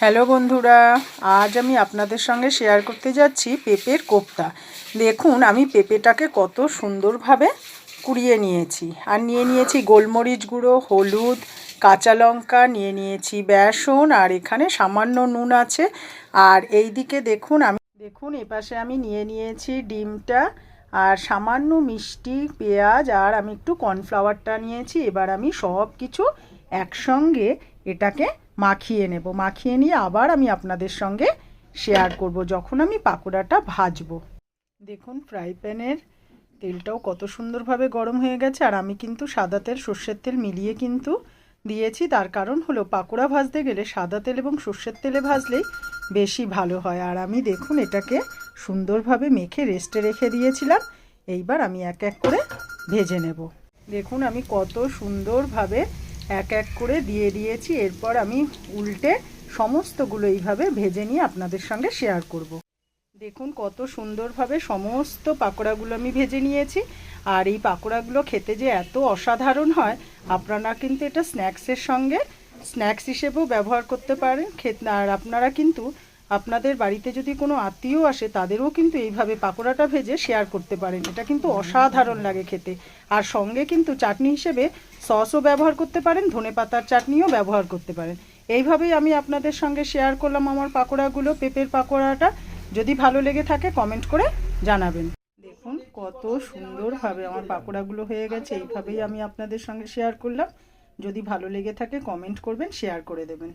Hello বন্ধুরা, আজ আমি আপনাদের সঙ্গে শেয়ার করতে যাচ্ছি পেঁপের কোপ্তা। দেখুন আমি পেঁপেটাকে কত সুন্দরভাবে কুড়িয়ে নিয়েছি। আর নিয়ে নিয়েছি গোলমরিচ গুঁড়ো, হলুদ, কাঁচা লঙ্কা, নিয়ে নিয়েছি বেসন, আর এখানে সামান্য নুন আছে। আর এই দিকে দেখুন এপাশে আমি নিয়ে নিয়েছি ডিমটা, আর সামান্য মিষ্টি, পেঁয়াজ, আর আমি একটু কর্নফ্লাওয়ারটা নিয়েছি। এবার আমি সব কিছু একসঙ্গে এটাকে মাখিয়ে নেব। মাখিয়ে নিয়ে আবার আমি আপনাদের সঙ্গে শেয়ার করব যখন আমি পাকোড়াটা ভাজবো। দেখুন ফ্রাই প্যানের তেলটাও কত সুন্দরভাবে গরম হয়ে গেছে। আর আমি কিন্তু সাদা তেল সর্ষের তেল মিলিয়ে কিন্তু দিয়েছি। তার কারণ হলো পাকোড়া ভাজতে গেলে সাদা তেল এবং সর্ষের তেলে ভাজলেই বেশি ভালো হয়। আর আমি দেখুন এটাকে সুন্দরভাবে মেখে রেস্টে রেখে দিয়েছিলাম। এইবার আমি এক এক করে ভেজে নেব। দেখুন আমি কত সুন্দরভাবে এক এক করে দিয়ে দিয়েছি। এরপর আমি উল্টে সমস্তগুলো এইভাবে ভেজে নিয়ে আপনাদের সঙ্গে শেয়ার করব। দেখুন কত সুন্দরভাবে সমস্ত পাকোড়াগুলো আমি ভেজে নিয়েছি। আর এই পাকোড়াগুলো খেতে যে এত অসাধারণ হয়, আপনারা কিন্তু এটা স্ন্যাক্স হিসেবেও ব্যবহার করতে পারেন। আর আপনারা কিন্তু আপনাদের বাড়িতে যদি কোনো আত্মীয় আসে তাদেরও কিন্তু এইভাবে পাকোড়াটা ভেজে শেয়ার করতে পারেন। এটা কিন্তু অসাধারণ লাগে খেতে। আর সঙ্গে কিন্তু চাটনি হিসেবে সসও ব্যবহার করতে পারেন, ধনেপাতার চাটনিও ব্যবহার করতে পারেন। এইভাবেই আমি আপনাদের সঙ্গে শেয়ার করলাম আমার পাকোড়াগুলো, পেঁপের পাকোড়াটা। যদি ভালো লেগে থাকে কমেন্ট করে জানাবেন। দেখুন কত সুন্দরভাবে আমার পাকোড়াগুলো হয়ে গেছে। এইভাবেই আমি আপনাদের সঙ্গে শেয়ার করলাম। যদি ভালো লেগে থাকে কমেন্ট করবেন, শেয়ার করে দেবেন।